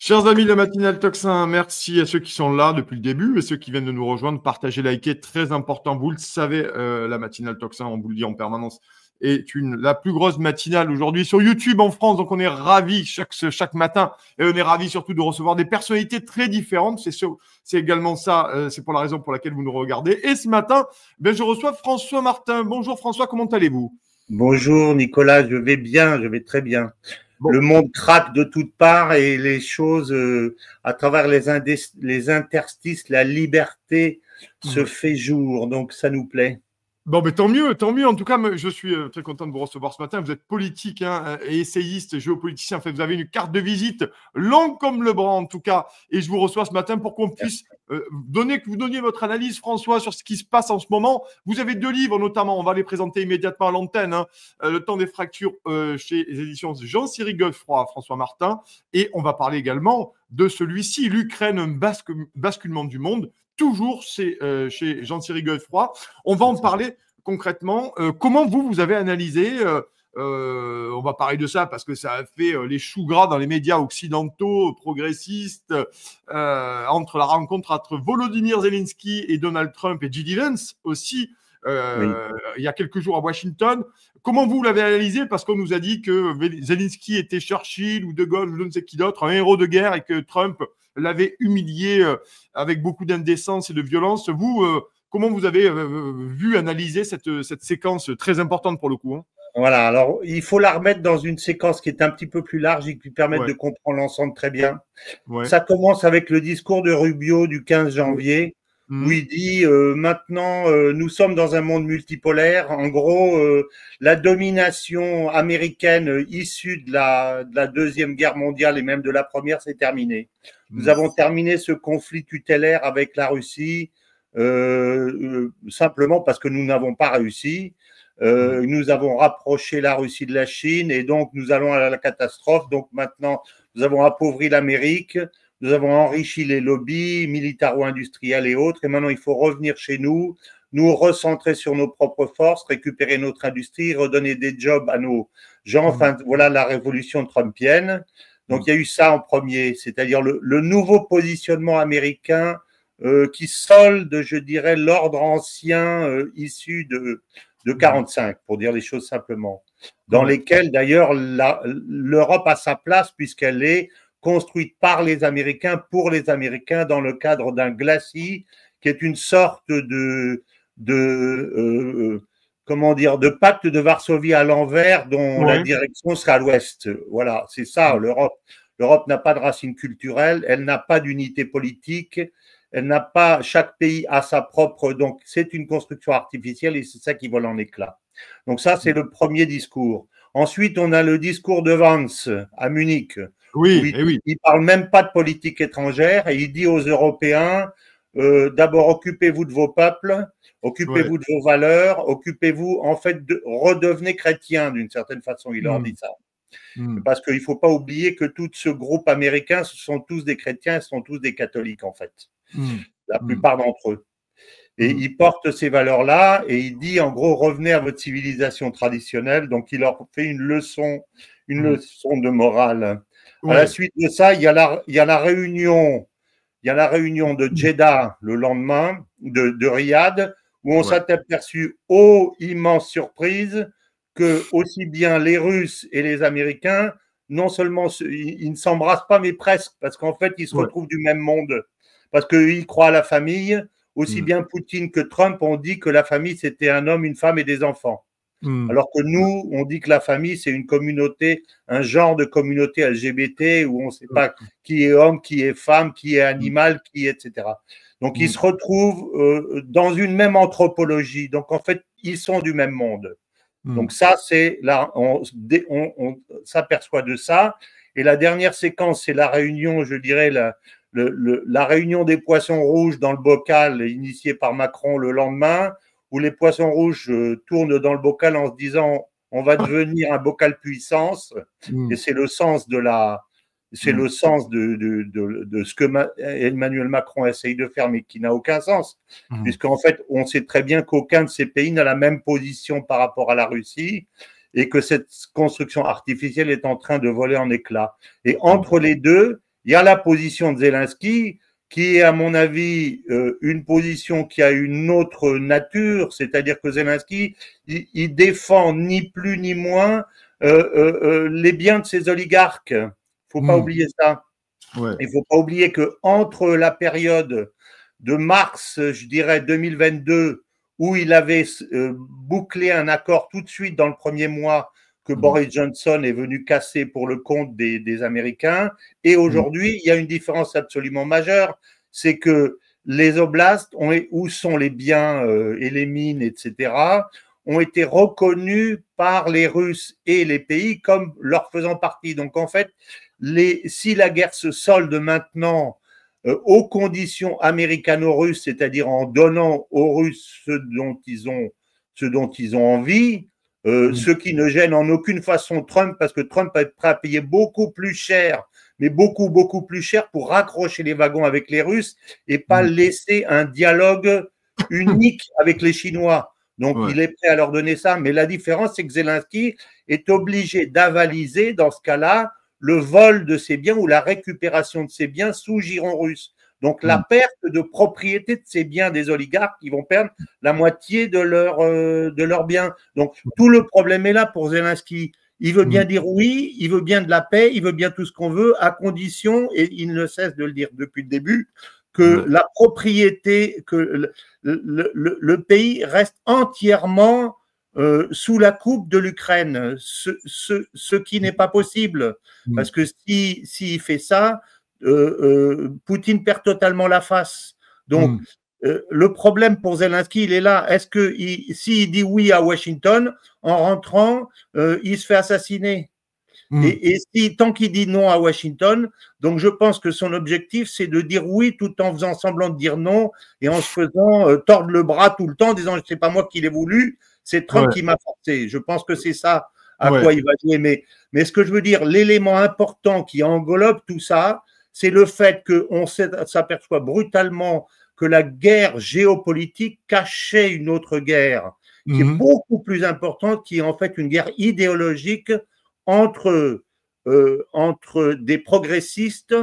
Chers amis de la matinale Tocsin, merci à ceux qui sont là depuis le début et ceux qui viennent de nous rejoindre. Partagez, likez, très important. Vous le savez, la matinale Tocsin, on vous le dit en permanence, est la plus grosse matinale aujourd'hui sur YouTube en France. Donc on est ravis chaque matin et on est ravis surtout de recevoir des personnalités très différentes. C'est également ça, c'est pour la raison pour laquelle vous nous regardez. Et ce matin, je reçois François Martin. Bonjour François, comment allez-vous? Bonjour Nicolas, je vais bien, je vais très bien. Bon. Le monde craque de toutes parts et les choses, à travers les interstices, la liberté se fait jour, donc ça nous plaît. Bon, mais tant mieux, tant mieux. En tout cas, je suis très content de vous recevoir ce matin. Vous êtes politique et essayiste, géopoliticien. En fait, vous avez une carte de visite longue comme le bras, en tout cas. Et je vous reçois ce matin pour qu'on puisse que vous donniez votre analyse, François, sur ce qui se passe en ce moment. Vous avez 2 livres, notamment. On va les présenter immédiatement à l'antenne. Le temps des fractures chez les éditions Jean-Cyril Godefroy, François Martin. Et on va parler également de celui-ci, l'Ukraine, un basculement du monde. Toujours chez Jean-Cyril Godefroy. On va en parler concrètement. Comment vous avez analysé on va parler de ça parce que ça a fait les choux gras dans les médias occidentaux, progressistes, entre la rencontre entre Volodymyr Zelensky et Donald Trump et J.D. Vance aussi, Oui. il y a quelques jours à Washington. Comment vous l'avez analysé? Parce qu'on nous a dit que Zelensky était Churchill ou De Gaulle ou je ne sais qui d'autre, un héros de guerre, et que Trump l'avait humilié avec beaucoup d'indécence et de violence. Vous, comment vous avez vu analyser cette séquence très importante pour le coup, hein? Voilà, alors il faut la remettre dans une séquence qui est un petit peu plus large et qui permet de comprendre l'ensemble très bien. Ouais. Ça commence avec le discours de Rubio du 15 janvier. Où il dit maintenant nous sommes dans un monde multipolaire. En gros, la domination américaine issue de la Deuxième Guerre mondiale et même de la Première, c'est terminé. Nous avons terminé ce conflit tutélaire avec la Russie simplement parce que nous n'avons pas réussi. Nous avons rapproché la Russie de la Chine et donc nous allons à la catastrophe. Donc maintenant, nous avons appauvri l'Amérique. Nous avons enrichi les lobbies militaro-industriels et autres, et maintenant il faut revenir chez nous, nous recentrer sur nos propres forces, récupérer notre industrie, redonner des jobs à nos gens. Enfin, voilà la révolution trumpienne. Donc il y a eu ça en premier, c'est-à-dire le nouveau positionnement américain qui solde, je dirais, l'ordre ancien issu de 45, pour dire les choses simplement, dans lesquels d'ailleurs l'Europe a sa place puisqu'elle est construite par les Américains, pour les Américains, dans le cadre d'un glacis, qui est une sorte comment dire, de pacte de Varsovie à l'envers, dont la direction sera à l'ouest. Voilà, c'est ça, l'Europe. L'Europe n'a pas de racines culturelles, elle n'a pas d'unité politique, elle n'a pas, chaque pays a sa propre, donc c'est une construction artificielle et c'est ça qui vole en éclats. Donc ça, c'est le premier discours. Ensuite, on a le discours de Vance à Munich. Oui, il parle même pas de politique étrangère et il dit aux Européens d'abord occupez-vous de vos peuples, occupez-vous de vos valeurs, occupez-vous en fait redevenez chrétiens d'une certaine façon. Il leur dit ça parce qu'il faut pas oublier que tout ce groupe américain, ce sont tous des chrétiens, ce sont tous des catholiques en fait, la plupart d'entre eux. Et il porte ces valeurs-là et il dit en gros revenez à votre civilisation traditionnelle. Donc il leur fait une leçon de morale. À la suite de ça, il y a la réunion de Jeddah le lendemain, de Riyad, où on s'est aperçu, immense surprise, que aussi bien les Russes et les Américains, non seulement ils ne s'embrassent pas, mais presque, parce qu'en fait, ils se retrouvent du même monde, parce qu'ils croient à la famille. Aussi bien Poutine que Trump ont dit que la famille, c'était un homme, une femme et des enfants. Alors que nous, on dit que la famille, c'est une communauté, un genre de communauté LGBT où on ne sait pas qui est homme, qui est femme, qui est animal, qui est, etc. Donc, ils se retrouvent dans une même anthropologie. Donc, en fait, ils sont du même monde. Donc, ça, c'est là, on s'aperçoit de ça. Et la dernière séquence, c'est la réunion, je dirais, la réunion des poissons rouges dans le bocal initiée par Macron le lendemain, où les poissons rouges tournent dans le bocal en se disant on va devenir un bocal puissance, et c'est le sens de ce que Emmanuel Macron essaye de faire, mais qui n'a aucun sens, puisqu'en fait, on sait très bien qu'aucun de ces pays n'a la même position par rapport à la Russie, et que cette construction artificielle est en train de voler en éclats. Et entre les deux, il y a la position de Zelensky, qui est, à mon avis, une position qui a une autre nature, c'est-à-dire que Zelensky, il défend ni plus ni moins les biens de ces oligarques. Faut pas oublier ça. Ouais. Il faut pas oublier que entre la période de mars, je dirais 2022, où il avait bouclé un accord tout de suite dans le premier mois que Boris Johnson est venu casser pour le compte des Américains, et aujourd'hui, il y a une différence absolument majeure, c'est que les oblasts, où sont les biens et les mines, etc., ont été reconnus par les Russes et les pays comme leur faisant partie. Donc en fait, si la guerre se solde maintenant aux conditions américano-russes, c'est-à-dire en donnant aux Russes ce dont ils ont envie, ce qui ne gêne en aucune façon Trump, parce que Trump est prêt à payer beaucoup plus cher, mais beaucoup, beaucoup plus cher pour raccrocher les wagons avec les Russes et pas laisser un dialogue unique avec les Chinois. Donc, il est prêt à leur donner ça. Mais la différence, c'est que Zelensky est obligé d'avaliser, dans ce cas-là, le vol de ses biens ou la récupération de ses biens sous giron russe. Donc, la perte de propriété de ces biens des oligarques, ils vont perdre la moitié de leurs biens. Donc, tout le problème est là pour Zelensky. Il veut bien dire oui, il veut bien de la paix, il veut bien tout ce qu'on veut, à condition, et il ne cesse de le dire depuis le début, que la propriété, que le pays reste entièrement sous la coupe de l'Ukraine, ce qui n'est pas possible, parce que s'il fait ça, Poutine perd totalement la face. Donc, le problème pour Zelensky, il est là. Est-ce que s'il dit oui à Washington, en rentrant, il se fait assassiner? Et tant qu'il dit non à Washington, donc je pense que son objectif, c'est de dire oui tout en faisant semblant de dire non et en se faisant tordre le bras tout le temps en disant c'est pas moi qui l'ai voulu, c'est Trump qui m'a forcé. Je pense que c'est ça à quoi il va jouer. Mais ce que je veux dire, l'élément important qui englobe tout ça, c'est le fait qu'on s'aperçoit brutalement que la guerre géopolitique cachait une autre guerre qui est beaucoup plus importante, qui est en fait une guerre idéologique entre des progressistes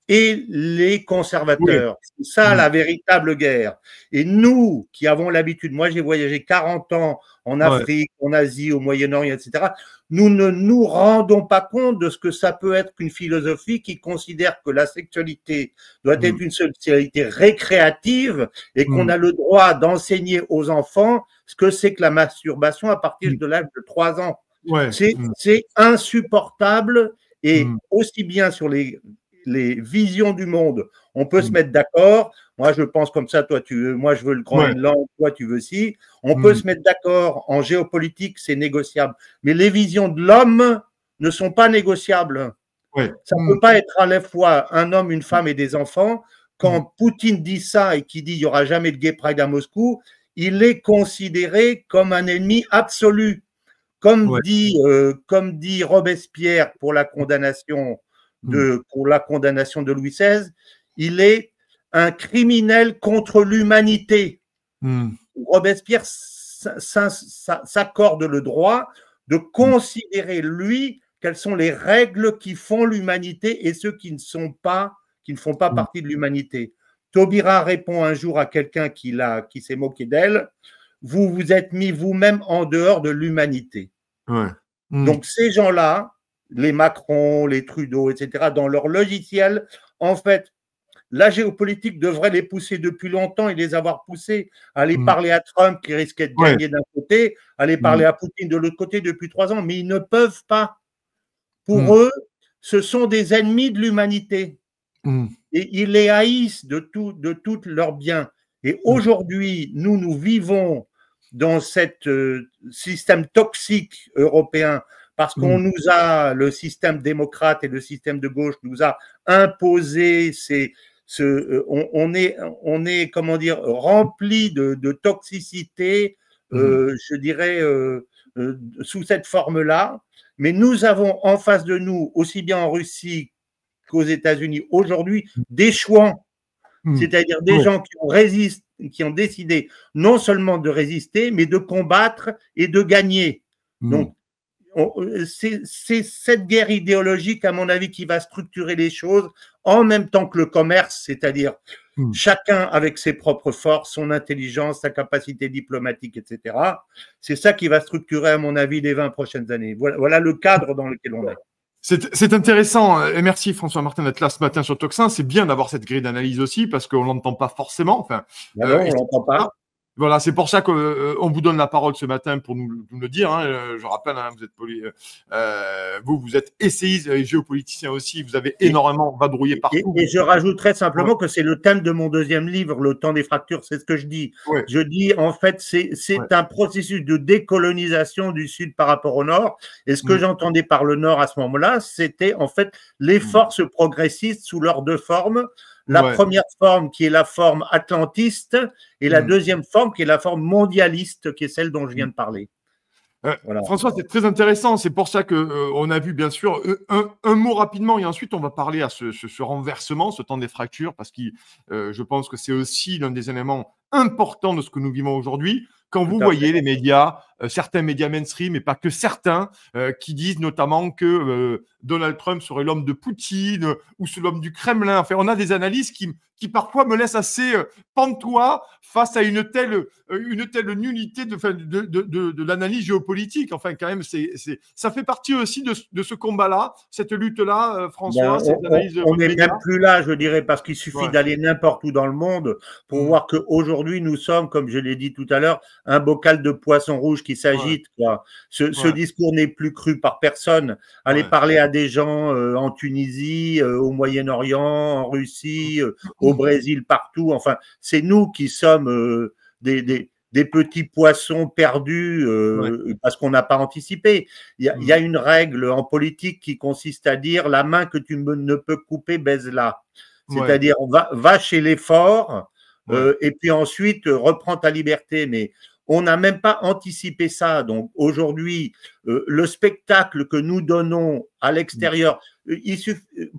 et les conservateurs. C'est ça la véritable guerre. Et nous qui avons l'habitude, moi j'ai voyagé 40 ans en Afrique, en Asie, au Moyen-Orient, etc., nous ne nous rendons pas compte de ce que ça peut être qu'une philosophie qui considère que la sexualité doit être une sexualité récréative et qu'on a le droit d'enseigner aux enfants ce que c'est que la masturbation à partir de l'âge de 3 ans. C'est insupportable, et aussi bien sur les visions du monde, on peut se mettre d'accord. Moi, je pense comme ça, moi, je veux le Groenland, toi, tu veux ci. On peut se mettre d'accord en géopolitique, c'est négociable. Mais les visions de l'homme ne sont pas négociables. Ça ne peut pas être à la fois un homme, une femme et des enfants. Quand Poutine dit ça et qu'il dit il n'y aura jamais de gay pride à Moscou, il est considéré comme un ennemi absolu. Comme dit Robespierre pour la condamnation de Louis XVI, il est un criminel contre l'humanité. Robespierre s'accorde le droit de considérer, lui, quelles sont les règles qui font l'humanité et ceux qui ne font pas partie de l'humanité. Taubira répond un jour à quelqu'un qui s'est moqué d'elle: vous vous êtes mis vous-même en dehors de l'humanité. Donc ces gens-là, les Macron, les Trudeau, etc., dans leur logiciel, en fait, la géopolitique devrait les pousser depuis longtemps et les avoir poussés à aller parler à Trump qui risquait de gagner d'un côté, à aller parler à Poutine de l'autre côté depuis 3 ans, mais ils ne peuvent pas. Pour eux, ce sont des ennemis de l'humanité. Et ils les haïssent de tout leur bien. Et aujourd'hui, nous vivons dans cet système toxique européen parce qu'on nous a, le système démocrate et le système de gauche nous a imposé on est comment dire, rempli de toxicité, je dirais, sous cette forme-là. Mais nous avons en face de nous, aussi bien en Russie qu'aux États-Unis aujourd'hui, des chouans, c'est-à-dire des gens qui ont décidé non seulement de résister, mais de combattre et de gagner. Donc, c'est cette guerre idéologique, à mon avis, qui va structurer les choses en même temps que le commerce, c'est-à-dire chacun avec ses propres forces, son intelligence, sa capacité diplomatique, etc. C'est ça qui va structurer, à mon avis, les 20 prochaines années. Voilà le cadre dans lequel on est. C'est intéressant, et merci François-Martin d'être là ce matin sur Toxin. C'est bien d'avoir cette grille d'analyse aussi, parce qu'on l'entend pas forcément. Enfin, non, on l'entend pas. Voilà, c'est pour ça qu'on vous donne la parole ce matin pour nous le dire. Hein. Je rappelle, hein, vous êtes essayiste et géopoliticien aussi. Vous avez énormément vadrouillé partout. Et je rajouterais simplement que c'est le thème de mon deuxième livre, Le temps des fractures. C'est ce que je dis. Ouais. Je dis, en fait, c'est un processus de décolonisation du Sud par rapport au Nord. Et ce que j'entendais par le Nord à ce moment-là, c'était en fait les forces progressistes sous leurs deux formes. La première forme qui est la forme atlantiste et la deuxième forme qui est la forme mondialiste, qui est celle dont je viens de parler. Voilà. François, c'est très intéressant. C'est pour ça qu'on a vu, bien sûr, un mot rapidement et ensuite on va parler à ce renversement, ce temps des fractures, parce que je pense que c'est aussi l'un des éléments importants de ce que nous vivons aujourd'hui. Quand vous voyez les médias, certains médias mainstream, et pas que certains, qui disent notamment que Donald Trump serait l'homme de Poutine ou l'homme du Kremlin. Enfin, on a des analyses qui parfois me laissent assez pantois face à une telle nullité de l'analyse géopolitique. Enfin, quand même, ça fait partie aussi de ce combat-là, cette lutte-là, François. On n'est même plus là, je dirais, parce qu'il suffit d'aller n'importe où dans le monde pour voir qu'aujourd'hui, nous sommes, comme je l'ai dit tout à l'heure, un bocal de poisson rouge qui s'agite. Ce discours n'est plus cru par personne. Allez parler à des gens en Tunisie, au Moyen-Orient, en Russie, au Brésil, partout. Enfin, c'est nous qui sommes des petits poissons perdus parce qu'on n'a pas anticipé. Il y a une règle en politique qui consiste à dire la main que tu ne peux couper, baise-la. C'est-à-dire, va chez les forts et puis ensuite reprends ta liberté. Mais on n'a même pas anticipé ça. Donc aujourd'hui, le spectacle que nous donnons à l'extérieur,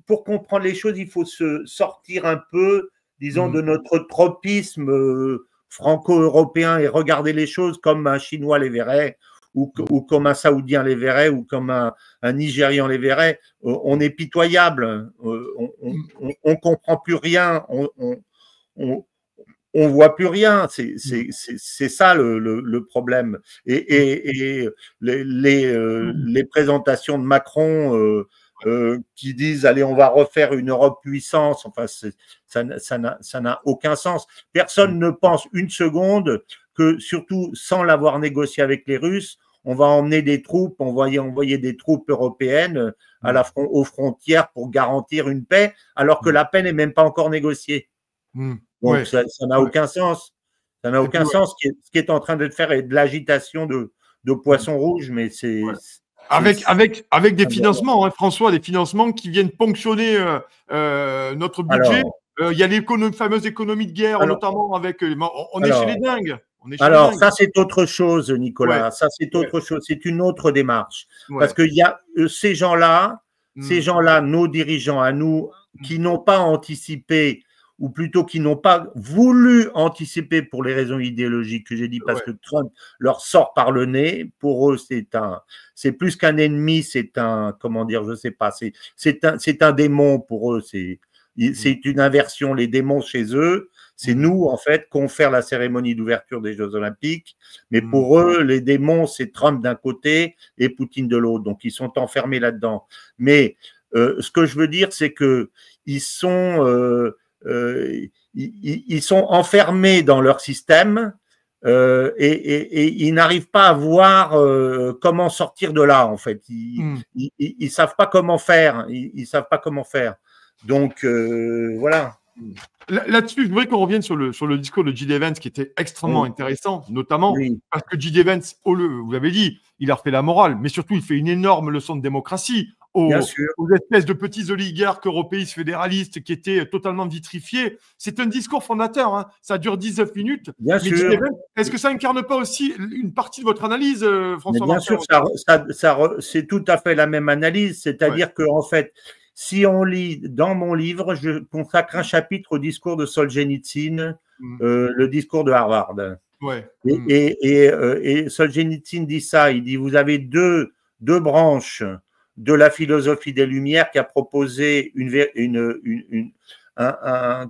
pour comprendre les choses, il faut se sortir un peu, disons, de notre tropisme franco-européen et regarder les choses comme un Chinois les verrait, ou comme un Saoudien les verrait, ou comme un Nigérian les verrait. On est pitoyable, on comprend plus rien, on voit plus rien. C'est ça le problème. Et les présentations de Macron qui disent allez, on va refaire une Europe puissance, enfin ça n'a aucun sens. Personne ne pense une seconde que, surtout sans l'avoir négocié avec les Russes, on va emmener des troupes, on va envoyer des troupes européennes aux frontières pour garantir une paix, alors que la paix n'est même pas encore négociée. Donc ça n'a aucun sens. Ça n'a aucun sens. Ce qui est en train de faire est de l'agitation de poissons rouges, mais c'est… Avec des financements, hein, François, des financements qui viennent ponctionner notre budget. Il y a les fameuses économies de guerre, notamment avec… on est chez les dingues. Alors, ça, c'est autre chose, Nicolas. Ça, c'est autre chose. C'est une autre démarche. Parce qu'il y a ces gens-là, nos dirigeants à nous, qui n'ont pas anticipé, ou plutôt qui n'ont pas voulu anticiper pour les raisons idéologiques que j'ai dit, parce que Trump leur sort par le nez. Pour eux, c'est plus qu'un ennemi, c'est un, comment dire, je sais pas, c'est un démon pour eux. C'est une inversion. Les démons chez eux, c'est nous, en fait, qu'on fait la cérémonie d'ouverture des Jeux Olympiques. Mais pour eux, les démons, c'est Trump d'un côté et Poutine de l'autre. Donc, ils sont enfermés là-dedans. Mais ce que je veux dire, c'est que ils sont enfermés dans leur système et ils n'arrivent pas à voir comment sortir de là, en fait. Ils savent pas comment faire. Ils savent pas comment faire. Donc, voilà. Là-dessus, je voudrais qu'on revienne sur le discours de J.D. Vance qui était extrêmement intéressant, notamment parce que J.D. Vance, vous l'avez dit, il a refait la morale, mais surtout, il fait une énorme leçon de démocratie aux espèces de petits oligarques européistes fédéralistes qui étaient totalement vitrifiés. C'est un discours fondateur, hein. Ça dure 19 minutes. Bien sûr. Est-ce que ça incarne pas aussi une partie de votre analyse, François? Bien sûr, c'est tout à fait la même analyse, c'est-à-dire que, en fait, si on lit dans mon livre, je consacre un chapitre au discours de Solzhenitsyn, le discours de Harvard. Et Solzhenitsyn dit ça, il dit vous avez deux deux branches de la philosophie des Lumières qui a proposé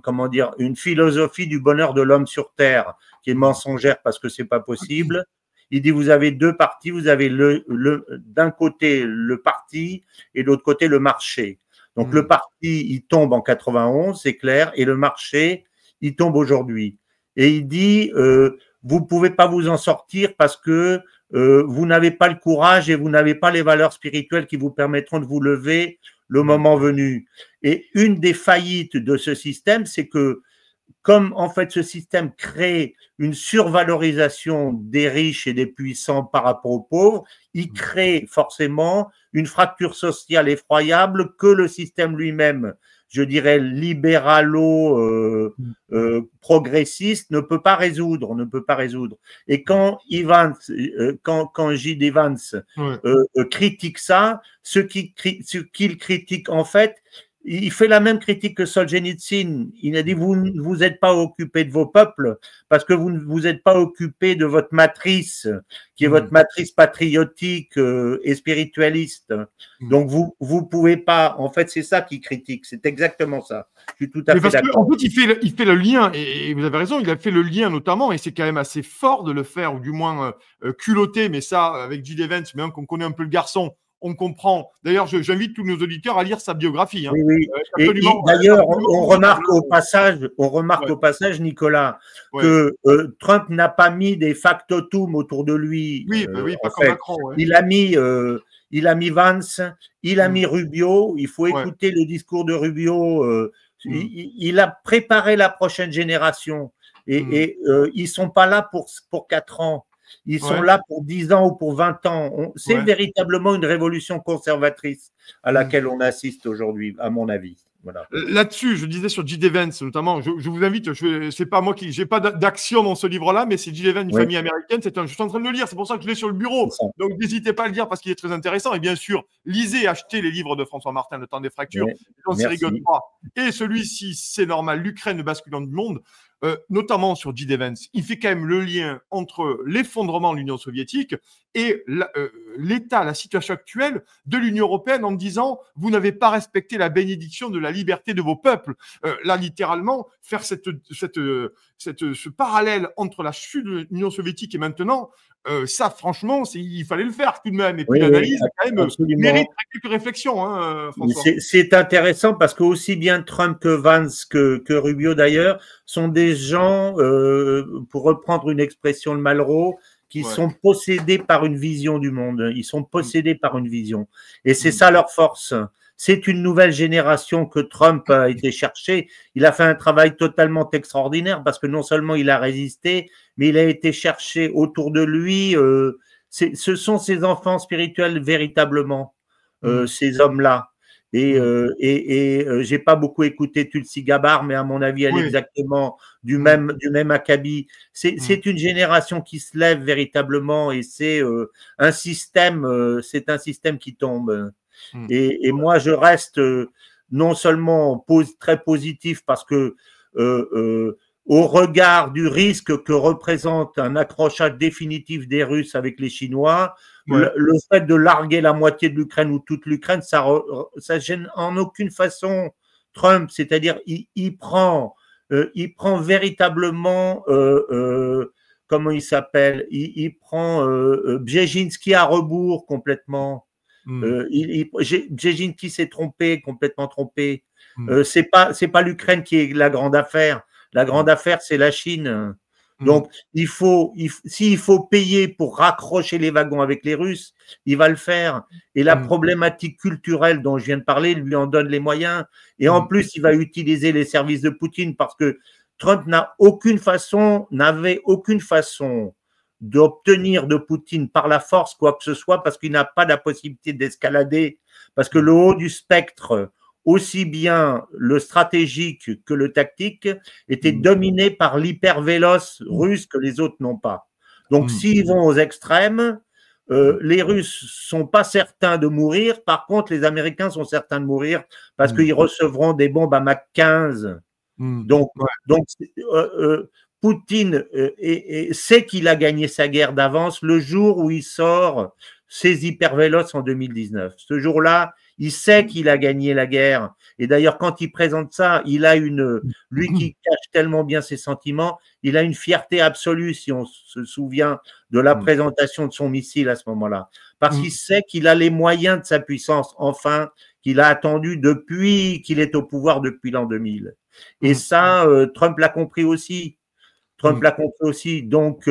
comment dire, une philosophie du bonheur de l'homme sur Terre qui est mensongère parce que c'est pas possible. Il dit vous avez deux parties, vous avez d'un côté le parti et de l'autre côté le marché. Donc le parti il tombe en 91, c'est clair, et le marché il tombe aujourd'hui. Et il dit vous pouvez pas vous en sortir parce que vous n'avez pas le courage et vous n'avez pas les valeurs spirituelles qui vous permettront de vous lever le moment venu. Et une des faillites de ce système, c'est que comme en fait ce système crée une survalorisation des riches et des puissants par rapport aux pauvres, il crée forcément une fracture sociale effroyable que le système lui-même, je dirais libéralo-progressiste, ne peut pas résoudre, Et quand J.D. Vance critique ça, ce qu'il critique en fait, il fait la même critique que Solzhenitsyn. Il a dit vous n'êtes pas occupé de vos peuples parce que vous ne vous êtes pas occupé de votre matrice, qui est votre matrice patriotique et spiritualiste. Donc vous pouvez pas. En fait, c'est ça qu'il critique. C'est exactement ça. Je suis tout à fait d'accord. En fait, il fait le lien et vous avez raison. Il a fait le lien notamment et c'est quand même assez fort de le faire ou du moins culotté. Mais ça, avec J.D. Vance, même qu'on connaît un peu le garçon. On comprend. D'ailleurs, j'invite tous nos auditeurs à lire sa biographie. Hein. Oui. D'ailleurs, on remarque au passage, Nicolas, que Trump n'a pas mis des factotums autour de lui. Oui, pas comme Macron. Ouais. Il a mis Vance, il a mis Rubio. Il faut écouter le discours de Rubio. Il a préparé la prochaine génération. Et ils sont pas là pour 4 ans. Ils sont là pour 10 ans ou pour 20 ans. C'est véritablement une révolution conservatrice à laquelle on assiste aujourd'hui, à mon avis. Voilà. Là-dessus, je disais sur J.D. Vance notamment, je vous invite, c'est pas moi qui, j'ai pas d'action dans ce livre-là, mais c'est J.D. Vance, une famille américaine, je suis en train de le lire, c'est pour ça que je l'ai sur le bureau. Donc n'hésitez pas à le lire parce qu'il est très intéressant. Et bien sûr, lisez, achetez les livres de François Martin, Le temps des fractures, c'est rigole pas. Et celui-ci, c'est normal, l'Ukraine, le basculant du monde. Notamment sur J.D. Vance, il fait quand même le lien entre l'effondrement de l'Union soviétique et l'état, la situation actuelle de l'Union européenne en disant vous n'avez pas respecté la bénédiction de la liberté de vos peuples. Là, littéralement, faire ce parallèle entre la chute de l'Union soviétique et maintenant, ça, franchement, il fallait le faire tout de même. Et puis l'analyse, quand même, mérite quelques réflexions, hein, François. C'est intéressant parce que aussi bien Trump que Vance que Rubio, d'ailleurs, sont des gens, pour reprendre une expression de Malraux, qui sont possédés par une vision du monde. Ils sont possédés par une vision. Et c'est ça leur force. C'est une nouvelle génération que Trump a été chercher. Il a fait un travail totalement extraordinaire parce que non seulement il a résisté, mais il a été cherché autour de lui. Ce sont ses enfants spirituels véritablement, ces hommes-là. Et j'ai pas beaucoup écouté Tulsi Gabbard, mais à mon avis, elle est exactement du même acabit. C'est une génération qui se lève véritablement et c'est un système qui tombe. Et moi, je reste non seulement très positif parce que au regard du risque que représente un accrochage définitif des Russes avec les Chinois, le fait de larguer la moitié de l'Ukraine ou toute l'Ukraine, ça gêne en aucune façon Trump. C'est-à-dire, il prend véritablement, comment il s'appelle, il prend Brzezinski à rebours complètement. Brzezinski s'est complètement trompé. C'est pas l'Ukraine qui est la grande affaire. La grande affaire, c'est la Chine. Donc, s'il faut payer pour raccrocher les wagons avec les Russes, il va le faire. Et la problématique culturelle dont je viens de parler lui en donne les moyens. Et en plus, il va utiliser les services de Poutine parce que Trump n'avait aucune façon d'obtenir de Poutine par la force quoi que ce soit parce qu'il n'a pas la possibilité d'escalader. Parce que le haut du spectre, aussi bien le stratégique que le tactique, était dominé par l'hypervéloce russe que les autres n'ont pas. Donc, s'ils vont aux extrêmes, les Russes sont pas certains de mourir. Par contre, les Américains sont certains de mourir parce qu'ils recevront des bombes à Mach 15. Donc, Poutine sait qu'il a gagné sa guerre d'avance le jour où il sort ses hypervéloces en 2019. Ce jour-là, il sait qu'il a gagné la guerre. Et d'ailleurs, quand il présente ça, il a lui qui cache tellement bien ses sentiments, il a une fierté absolue, si on se souvient de la présentation de son missile à ce moment-là. Parce qu'il sait qu'il a les moyens de sa puissance, enfin, qu'il a attendu depuis qu'il est au pouvoir depuis l'an 2000. Et ça, Trump l'a compris aussi. Donc,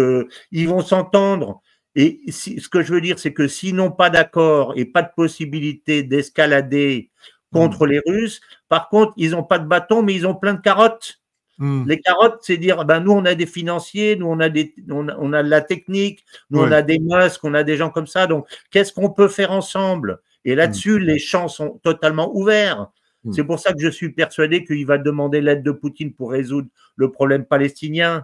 ils vont s'entendre. Et ce que je veux dire, c'est que s'ils n'ont pas d'accord et pas de possibilité d'escalader contre les Russes, par contre, ils n'ont pas de bâton, mais ils ont plein de carottes. Les carottes, c'est dire, ben, nous, on a des financiers, nous, on a de la technique, nous, on a des Musk, on a des gens comme ça. Donc, qu'est-ce qu'on peut faire ensemble? Et là-dessus, les champs sont totalement ouverts. C'est pour ça que je suis persuadé qu'il va demander l'aide de Poutine pour résoudre le problème palestinien.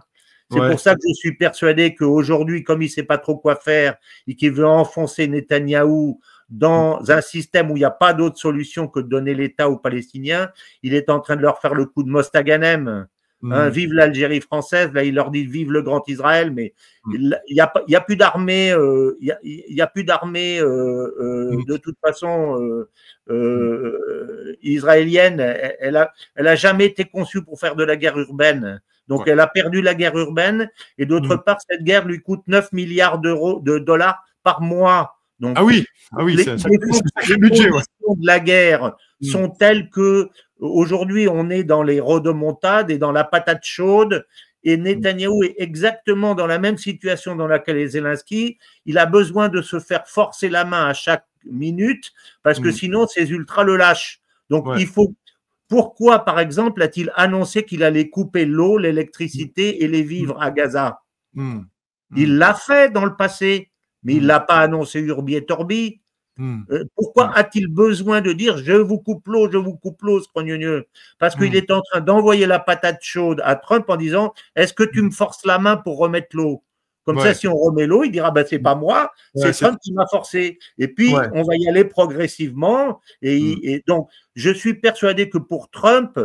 C'est pour ça que je suis persuadé qu'aujourd'hui, comme il ne sait pas trop quoi faire et qu'il veut enfoncer Netanyahou dans un système où il n'y a pas d'autre solution que de donner l'État aux Palestiniens, il est en train de leur faire le coup de Mostaganem. Vive l'Algérie française, là il leur dit vive le grand Israël, mais il n'y a plus d'armée, de toute façon israélienne, elle a jamais été conçue pour faire de la guerre urbaine. Donc, elle a perdu la guerre urbaine et d'autre part, cette guerre lui coûte 9 milliards de dollars par mois. Donc, les budgets de la guerre sont telles que aujourd'hui, on est dans les rodomontades et dans la patate chaude. Et Netanyahou est exactement dans la même situation dans laquelle est Zelensky. Il a besoin de se faire forcer la main à chaque minute parce que sinon, ces ultras le lâchent. Donc, il faut. Pourquoi, par exemple, a-t-il annoncé qu'il allait couper l'eau, l'électricité et les vivres à Gaza? Il l'a fait dans le passé, mais il ne l'a pas annoncé urbi et torbi. Pourquoi a-t-il besoin de dire je vous coupe l'eau, scrogneux? Parce qu'il est en train d'envoyer la patate chaude à Trump en disant est-ce que tu me forces la main pour remettre l'eau? Comme ça, si on remet l'eau, il dira c'est pas moi, c'est Trump qui m'a forcé. Et puis, on va y aller progressivement. Et donc, je suis persuadé que pour Trump,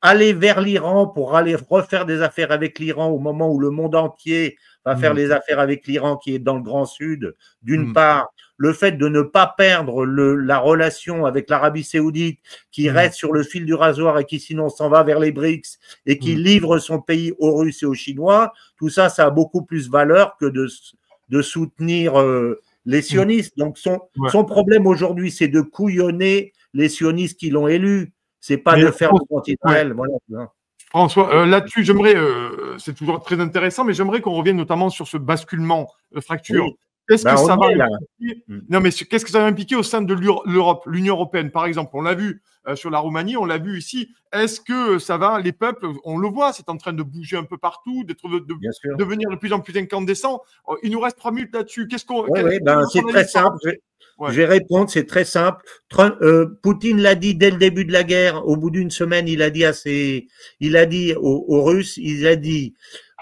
aller vers l'Iran pour aller refaire des affaires avec l'Iran au moment où le monde entier va faire les affaires avec l'Iran qui est dans le Grand Sud, d'une part, le fait de ne pas perdre la relation avec l'Arabie Saoudite qui reste sur le fil du rasoir et qui sinon s'en va vers les BRICS et qui livre son pays aux Russes et aux Chinois, tout ça, ça a beaucoup plus valeur que de soutenir les sionistes. Donc son problème aujourd'hui, c'est de couillonner les sionistes qui l'ont élu. C'est pas de faire le contre-Israël. Voilà. François, là-dessus, j'aimerais, c'est toujours très intéressant, mais j'aimerais qu'on revienne notamment sur ce basculement, fracture. Qu'est-ce que ça va impliquer? Non, mais qu'est-ce que ça va impliquer au sein de l'Europe, l'Union européenne, par exemple? On l'a vu sur la Roumanie, on l'a vu ici. Est-ce que ça va, les peuples, on le voit, c'est en train de bouger un peu partout, de devenir de plus en plus incandescent. Il nous reste 3 minutes là-dessus. C'est très simple. Je vais répondre, c'est très simple. Poutine l'a dit dès le début de la guerre. Au bout d'une semaine, il a dit aux Russes, il a dit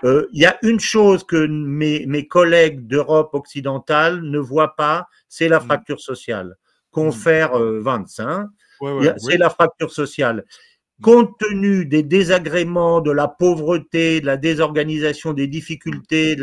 il y a une chose que mes collègues d'Europe occidentale ne voient pas, c'est la fracture sociale. Confère Vance, c'est la fracture sociale. Compte tenu des désagréments, de la pauvreté, de la désorganisation, des difficultés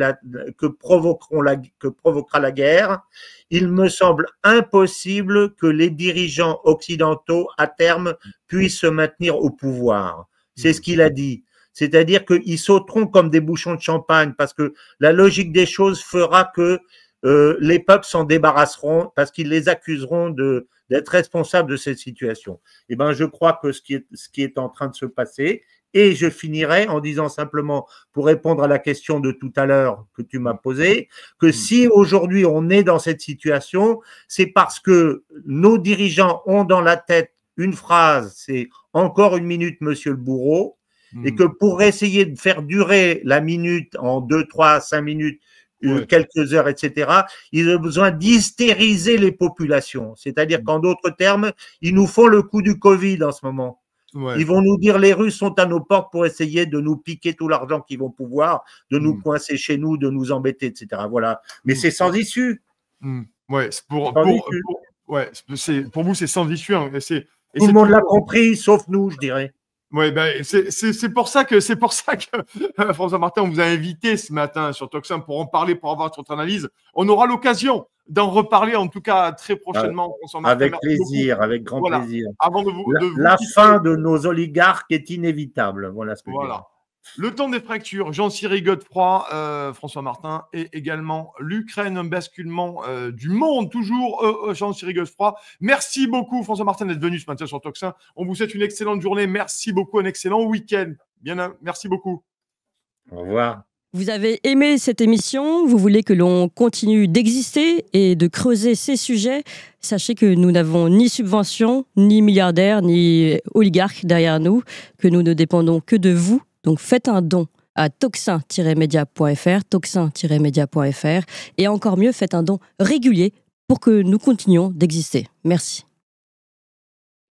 que provoquera la guerre, il me semble impossible que les dirigeants occidentaux, à terme, puissent se maintenir au pouvoir. C'est ce qu'il a dit. C'est-à-dire qu'ils sauteront comme des bouchons de champagne parce que la logique des choses fera que les peuples s'en débarrasseront parce qu'ils les accuseront d'être responsables de cette situation. Eh ben, je crois que ce qui est en train de se passer, et je finirai en disant simplement, pour répondre à la question de tout à l'heure que tu m'as posée, que si aujourd'hui on est dans cette situation, c'est parce que nos dirigeants ont dans la tête une phrase, c'est « encore une minute, monsieur le bourreau », et que pour essayer de faire durer la minute en 2, 3, 5 minutes, quelques heures, etc., ils ont besoin d'hystériser les populations. C'est-à-dire qu'en d'autres termes, ils nous font le coup du Covid en ce moment. Ils vont nous dire les Russes sont à nos portes pour essayer de nous piquer tout l'argent qu'ils vont pouvoir, de nous coincer chez nous, de nous embêter, etc. Voilà. Mais c'est sans issue. Pour vous, c'est sans issue. Tout le monde l'a compris, sauf nous, je dirais. Oui, ben, c'est pour ça que François Martin, on vous a invité ce matin sur Tocsin pour en parler, pour avoir votre analyse. On aura l'occasion d'en reparler, en tout cas très prochainement, François Martin. Avec plaisir, avec grand plaisir. Avant la fin de nos oligarques est inévitable. Voilà ce que je dis. Le temps des fractures, Jean-Cyril Godefroy, François Martin, et également l'Ukraine, un basculement du monde, toujours Jean-Cyril Godefroy. Merci beaucoup, François Martin, d'être venu ce matin sur Tocsin. On vous souhaite une excellente journée. Merci beaucoup, un excellent week-end. Merci beaucoup. Au revoir. Vous avez aimé cette émission, vous voulez que l'on continue d'exister et de creuser ces sujets. Sachez que nous n'avons ni subvention, ni milliardaires, ni oligarques derrière nous, que nous ne dépendons que de vous. Donc faites un don à tocsin-media.fr, tocsin-media.fr, et encore mieux, faites un don régulier pour que nous continuions d'exister. Merci.